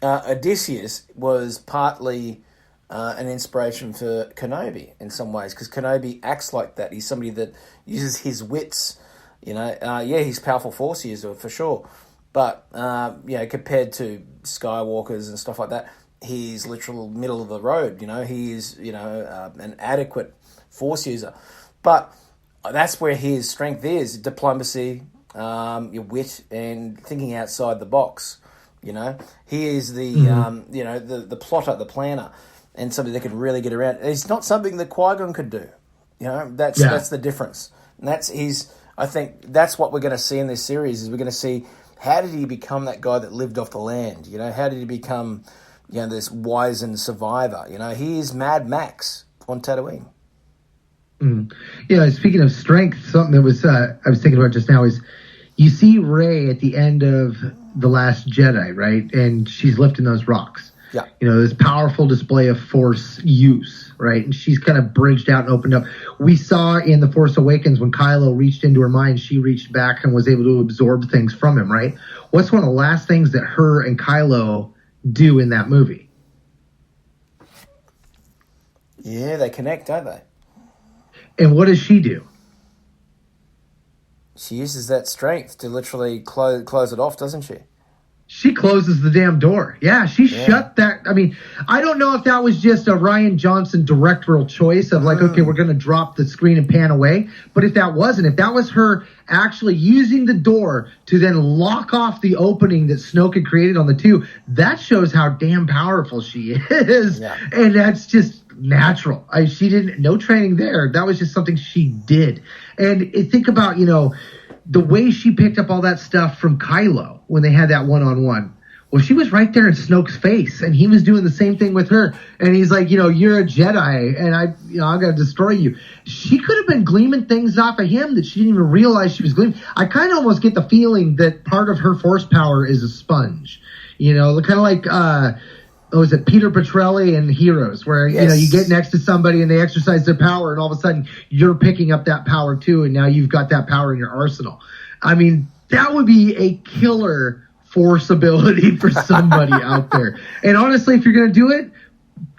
Odysseus was partly an inspiration for Kenobi in some ways, because Kenobi acts like that. He's somebody that uses his wits. He's powerful force user for sure, But compared to Skywalkers and stuff like that, he's literal middle of the road. He is an adequate Force user, but that's where his strength is: diplomacy, your wit, and thinking outside the box. He is the the plotter, the planner, and somebody that could really get around. It's not something that Qui-Gon could do. That's the difference, and I think that's what we're going to see in this series. Is we're going to see how did he become that guy that lived off the land. How did he become this wizened survivor. He is Mad Max on Tatooine. Yeah, speaking of strength, something that was I was thinking about just now is you see Rey at the end of The Last Jedi, right? And she's lifting those rocks. Yeah. This powerful display of Force use, right? And she's kind of bridged out and opened up. We saw in The Force Awakens when Kylo reached into her mind, she reached back and was able to absorb things from him, right? What's one of the last things that her and Kylo do in that movie? Yeah, they connect, don't they? And what does she do? She uses that strength to literally close it off, doesn't she? She closes the damn door. Yeah, shut that. I mean, I don't know if that was just a Rian Johnson directorial choice of like, okay, we're going to drop the screen and pan away. But if that was her actually using the door to then lock off the opening that Snoke had created on the two, that shows how damn powerful she is. Yeah. And that's just natural. She didn't, no training there. That was just something she did. And think about, the way she picked up all that stuff from Kylo when they had that one-on-one. Well, she was right there in Snoke's face, and he was doing the same thing with her. And he's like, you're a Jedi, and I'm going to destroy you. She could have been gleaming things off of him that she didn't even realize she was gleaming. I kind of almost get the feeling that part of her Force power is a sponge. Kind of like, was it Peter Petrelli in Heroes, where you get next to somebody and they exercise their power, and all of a sudden you're picking up that power too, and now you've got that power in your arsenal. I mean, that would be a killer Force ability for somebody out there. And honestly, if you're going to do it,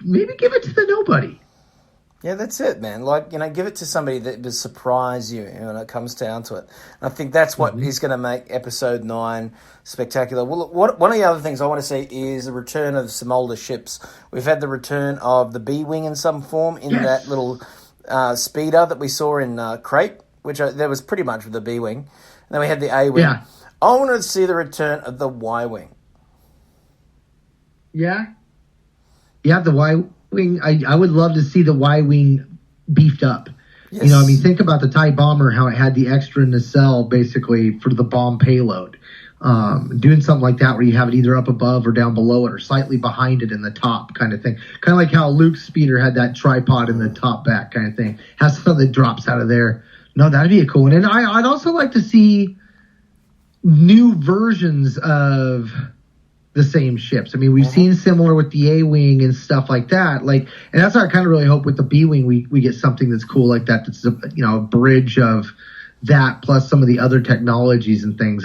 maybe give it to the nobody. Yeah, that's it, man. Give it to somebody that will surprise you when it comes down to it. And I think that's what is going to make Episode 9 spectacular. Well, one of the other things I want to see is the return of some older ships. We've had the return of the B-Wing in some form in that little speeder that we saw in Crate, which that was pretty much the B-Wing. And then we had the A-Wing. Yeah. I wanted to see the return of the Y-Wing. Yeah. Yeah, the Y-Wing. I would love to see the Y-Wing beefed up. Yes. Think about the TIE bomber, how it had the extra nacelle basically for the bomb payload. Doing something like that where you have it either up above or down below it or slightly behind it in the top kind of thing. Kind of like how Luke's speeder had that tripod in the top back kind of thing. Has something that drops out of there. No, that'd be a cool one. And I'd also like to see new versions of the same ships. We've seen similar with the A-Wing and stuff like that. And that's why I kind of really hope with the B-Wing we get something that's cool like that. That's a bridge of that plus some of the other technologies and things.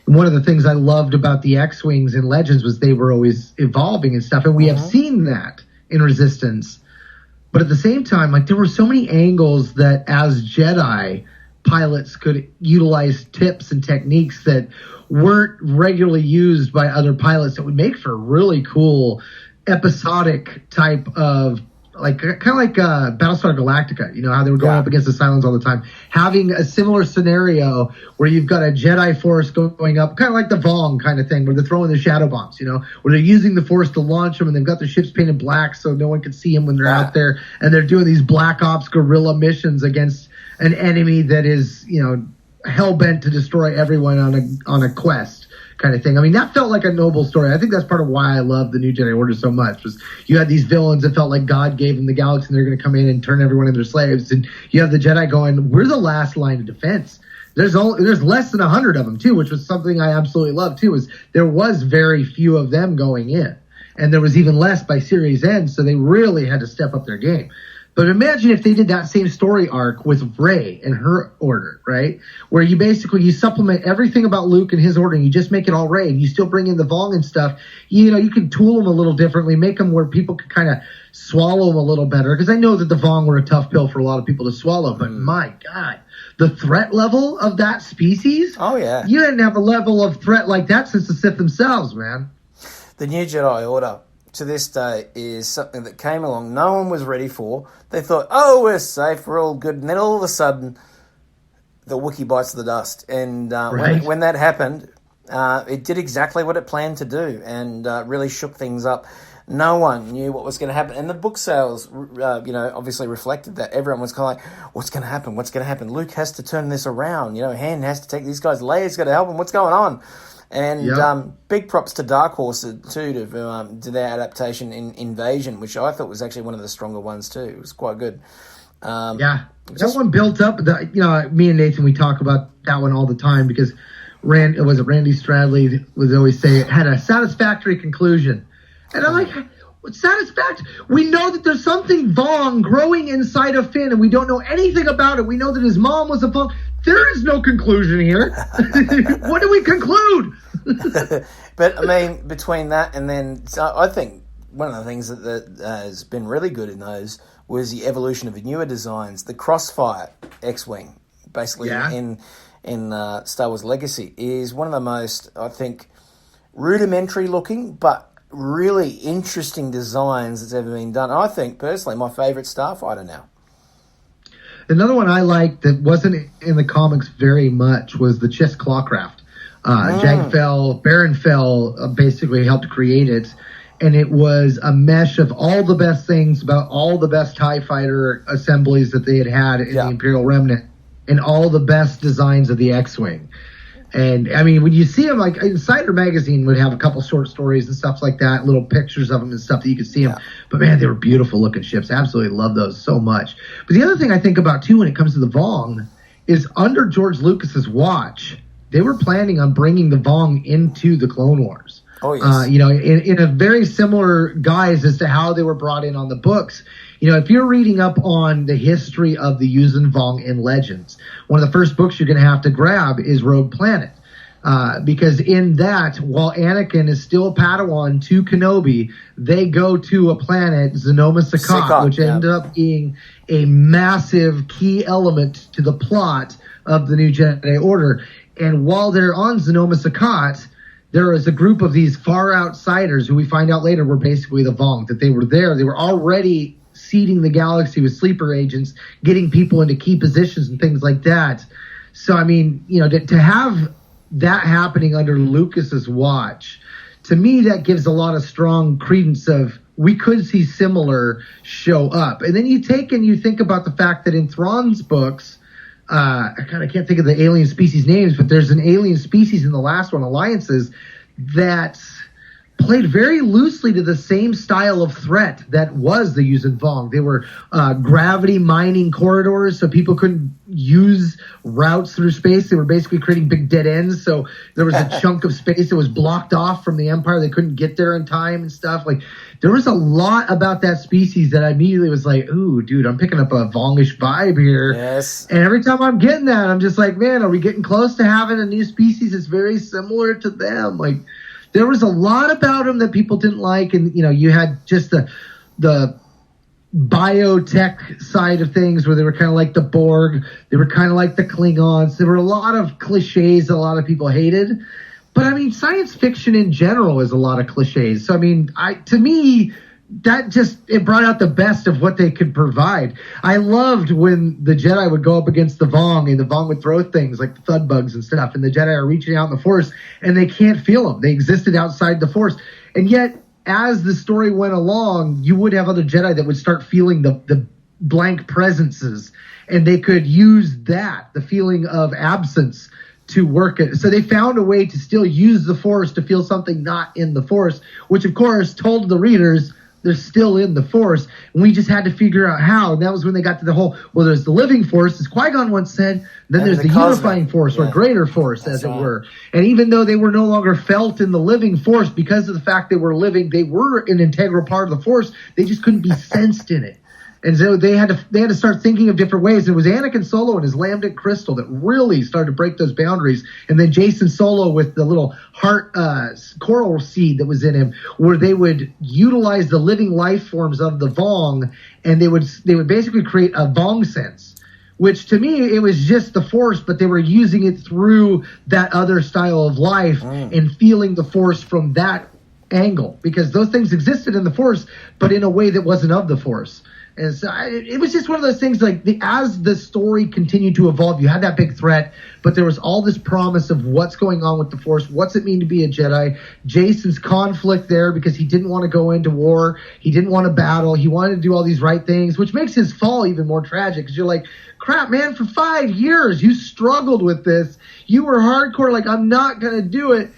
One of the things I loved about the X-Wings in Legends was they were always evolving and stuff, and we have seen that in Resistance. But at the same time, there were so many angles that as Jedi pilots could utilize tips and techniques that weren't regularly used by other pilots that would make for a really cool episodic type of kind of like Battlestar Galactica, how they were going up against the Cylons all the time. Having a similar scenario where you've got a Jedi Force going up, kind of like the Vong kind of thing, where they're throwing their shadow bombs, where they're using the Force to launch them, and they've got their ships painted black so no one can see them when they're out there, and they're doing these Black Ops guerrilla missions against an enemy that is, hell-bent to destroy everyone on a quest. Kind of thing. That felt like a noble story. I think that's part of why I love the New Jedi Order so much. Was you had these villains that felt like God gave them the galaxy, and they're going to come in and turn everyone into their slaves. And you have the Jedi going, "We're the last line of defense." There's less than 100 of them too, which was something I absolutely loved too. Was there was very few of them going in, and there was even less by series end, so they really had to step up their game. But imagine if they did that same story arc with Rey and her order, right? Where you supplement everything about Luke and his order, and you just make it all Rey, and you still bring in the Vong and stuff. You can tool them a little differently, make them where people could kind of swallow them a little better. Because I know that the Vong were a tough pill for a lot of people to swallow, but my God, the threat level of that species. Oh yeah, you didn't have a level of threat like that since the Sith themselves, man. The New Jedi Order, to this day, is something that came along no one was ready for. They thought, oh, we're safe, we're all good. And then all of a sudden, the Wookiee bites the dust. And when that happened, it did exactly what it planned to do and really shook things up. No one knew what was going to happen. And the book sales, obviously reflected that. Everyone was kind of like, what's going to happen? What's going to happen? Luke has to turn this around. Han has to take these guys. Leia's got to help him. What's going on? And big props to Dark Horse, too, to their adaptation in Invasion, which I thought was actually one of the stronger ones, too. It was quite good. That one built up. Me and Nathan, we talk about that one all the time because Randy Stradley would always say it had a satisfactory conclusion. And I'm like, what's satisfactory? We know that there's something Vong growing inside of Finn, and we don't know anything about it. We know that his mom was a Vong. There is no conclusion here. What do we conclude? But, I mean, between that and then, I think one of the things that has been really good in those was the evolution of the newer designs. The Crossfire X-Wing, basically, in Star Wars Legacy, is one of the most, I think, rudimentary looking, but really interesting designs that's ever been done. I think, personally, my favourite starfighter now. Another one I liked that wasn't in the comics very much was the Chiss Clawcraft. Baron Fell basically helped create it, and it was a mesh of all the best things about all the best TIE fighter assemblies that they had in the Imperial Remnant, and all the best designs of the X-Wing. And, I mean, when you see them, like, Insider Magazine would have a couple short stories and stuff like that, little pictures of them and stuff that you could see them. But, man, they were beautiful-looking ships. Absolutely love those so much. But the other thing I think about, too, when it comes to the Vong is under George Lucas's watch, they were planning on bringing the Vong into the Clone Wars. Oh, yes. In a very similar guise as to how they were brought in on the books. If you're reading up on the history of the Yuuzhan Vong in Legends, one of the first books you're going to have to grab is Rogue Planet. Because in that, while Anakin is still Padawan to Kenobi, they go to a planet, Zonoma Sakat, which ended up being a massive key element to the plot of the New Jedi Order. And while they're on Zonoma Sakat, there is a group of these far outsiders who we find out later were basically the Vong, that they were there. They were already seeding the galaxy with sleeper agents, getting people into key positions and things like that. So, I mean, to have that happening under Lucas's watch, to me, that gives a lot of strong credence of we could see similar show up. And then you think about the fact that in Thrawn's books, I can't think of the alien species names, but there's an alien species in the last one, Alliances, that played very loosely to the same style of threat that was the Yuuzhan Vong. They were gravity mining corridors, so people couldn't use routes through space. They were basically creating big dead ends, so there was a chunk of space that was blocked off from the Empire. They couldn't get there in time and stuff. Like, there was a lot about that species that I immediately was like, ooh, dude, I'm picking up a Vongish vibe here. Yes. And every time I'm getting that, I'm just like, man, are we getting close to having a new species that's very similar to them? Like, there was a lot about them that people didn't like, and you had just the biotech side of things where they were kind of like the Borg, they were kind of like the Klingons. There were a lot of cliches that a lot of people hated, but I mean, science fiction in general is a lot of cliches. So I mean, to me, that just, it brought out the best of what they could provide. I loved when the Jedi would go up against the Vong, and the Vong would throw things like the thud bugs and stuff, and the Jedi are reaching out in the Force, and they can't feel them. They existed outside the Force. And yet, as the story went along, you would have other Jedi that would start feeling the blank presences, and they could use that, the feeling of absence, to work it. So they found a way to still use the Force to feel something not in the Force, which, of course, told the readers they're still in the Force, and we just had to figure out how. And that was when they got to the whole, well, there's the living Force, as Qui-Gon once said, then there's the unifying Force, or greater Force, as it were. And even though they were no longer felt in the living Force, because of the fact they were living, they were an integral part of the Force, they just couldn't be sensed in it. And so they had to start thinking of different ways. It was Anakin Solo and his lambent crystal that really started to break those boundaries. And then Jason Solo with the little heart coral seed that was in him, where they would utilize the living life forms of the Vong, and they would basically create a Vong sense, which to me, it was just the Force, but they were using it through that other style of life and feeling the Force from that angle, because those things existed in the Force, but in a way that wasn't of the Force. And so it was just one of those things, like as the story continued to evolve, you had that big threat, but there was all this promise of what's going on with the Force. What's it mean to be a Jedi? Jason's conflict there, because he didn't want to go into war. He didn't want to battle. He wanted to do all these right things, which makes his fall even more tragic, because you're like, crap, man, for 5 years, you struggled with this. You were hardcore, like, I'm not going to do it.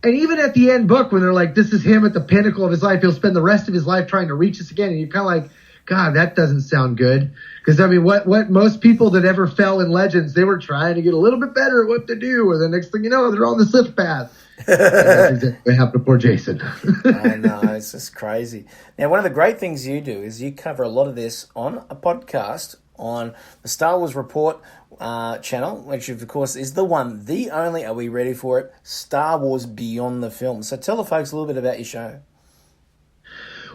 And even at the end book, when they're like, this is him at the pinnacle of his life, he'll spend the rest of his life trying to reach this again. And you're kind of like, God, that doesn't sound good. Because, I mean, what most people that ever fell in Legends, they were trying to get a little bit better at what to do. And the next thing you know, they're on the Sith path. And that's exactly what happened to poor Jason. I know, it's just crazy. Now, one of the great things you do is you cover a lot of this on a podcast on the Star Wars Report channel, which, of course, is the only, are we ready for it, Star Wars Beyond the Film. So tell the folks a little bit about your show.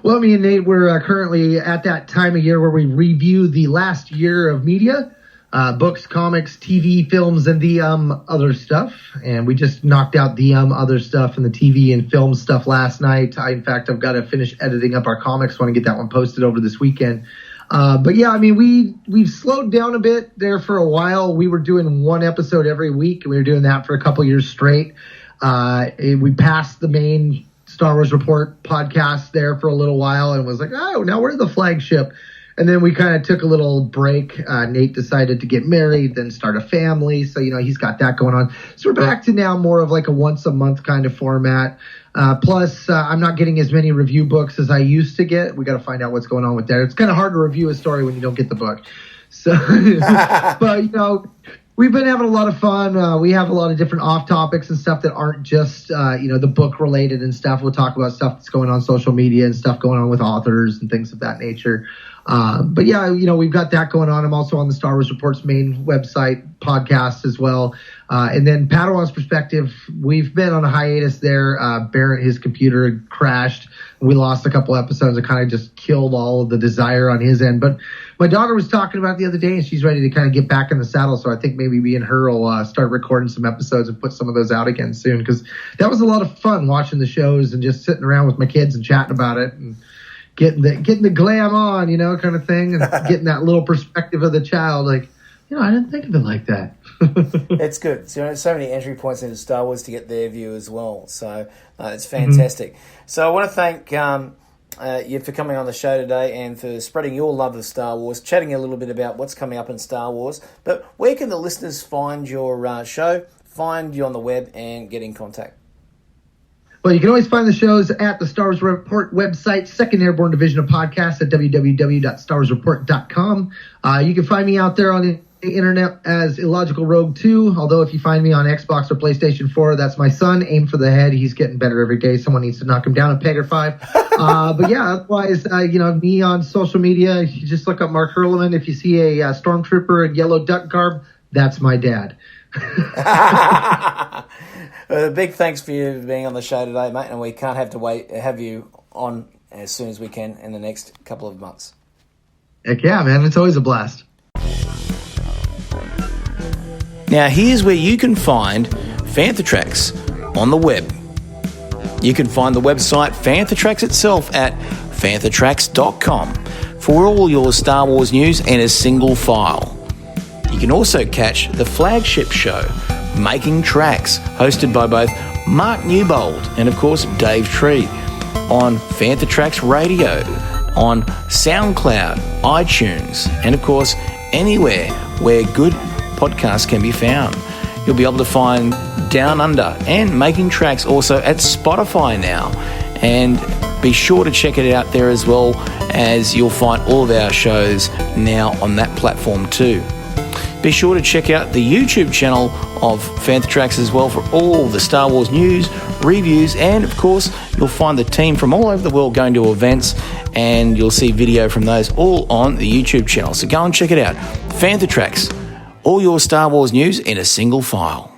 Well, me and Nate, we're currently at that time of year where we review the last year of media, books, comics, TV, films, and the other stuff. And we just knocked out the other stuff and the TV and film stuff last night. In fact, I've got to finish editing up our comics. Want to get that one posted over this weekend. But yeah, I mean, we've slowed down a bit there for a while. We were doing one episode every week, and we were doing that for a couple years straight. We passed the main Star Wars Report podcast there for a little while and was like, oh, now we're the flagship. And then we kind of took a little break. Nate decided to get married, then start a family. So, he's got that going on. So we're back to now more of like a once a month kind of format. Plus, I'm not getting as many review books as I used to get. We got to find out what's going on with that. It's kind of hard to review a story when you don't get the book. So, but, we've been having a lot of fun. We have a lot of different off topics and stuff that aren't just, the book related and stuff. We'll talk about stuff that's going on social media and stuff going on with authors and things of that nature. But yeah, we've got that going on. I'm also on the Star Wars Report's main website podcast as well. And then Padawan's Perspective, we've been on a hiatus there. Barrett, his computer had crashed. We lost a couple episodes. It kind of just killed all of the desire on his end. But my daughter was talking about it the other day, and she's ready to kind of get back in the saddle. So I think maybe me and her will start recording some episodes and put some of those out again soon, because that was a lot of fun watching the shows and just sitting around with my kids and chatting about it and getting the glam on, kind of thing, and getting that little perspective of the child. Like, I didn't think of it like that. It's good. So many entry points into Star Wars to get their view as well. So it's fantastic. Mm-hmm. So I want to thank you for coming on the show today and for spreading your love of Star Wars, chatting a little bit about what's coming up in Star Wars. But where can the listeners find your show, find you on the web, and get in contact? Well, you can always find the shows at the Star Wars Report website, 2nd Airborne Division of Podcasts at www.starwarsreport.com. You can find me out there on the internet as Illogical Rogue 2, although if you find me on Xbox or PlayStation 4, that's my son. Aim for the head. He's getting better every day. Someone needs to knock him down a peg or 5. But yeah, otherwise, me on social media, you just look up Mark Hurliman. If you see a stormtrooper in yellow duck garb, that's my dad. A big thanks for you being on the show today, mate, and we can't have you on as soon as we can in the next couple of months. Heck yeah, man. It's always a blast. Now, here's where you can find Fantha Tracks on the web. You can find the website Fantha Tracks itself at fanthatracks.com for all your Star Wars news in a single file. You can also catch the flagship show, Making Tracks, hosted by both Mark Newbold and, of course, Dave Tree, on Fantha Tracks Radio, on SoundCloud, iTunes, and, of course, anywhere where good podcasts can be found. You'll be able to find Down Under and Making Tracks also at Spotify now. And be sure to check it out there as well, as you'll find all of our shows now on that platform too. Be sure to check out the YouTube channel of Fantha Tracks as well for all the Star Wars news, reviews, and of course, you'll find the team from all over the world going to events, and you'll see video from those all on the YouTube channel. So go and check it out. Fantha Tracks, all your Star Wars news in a single file.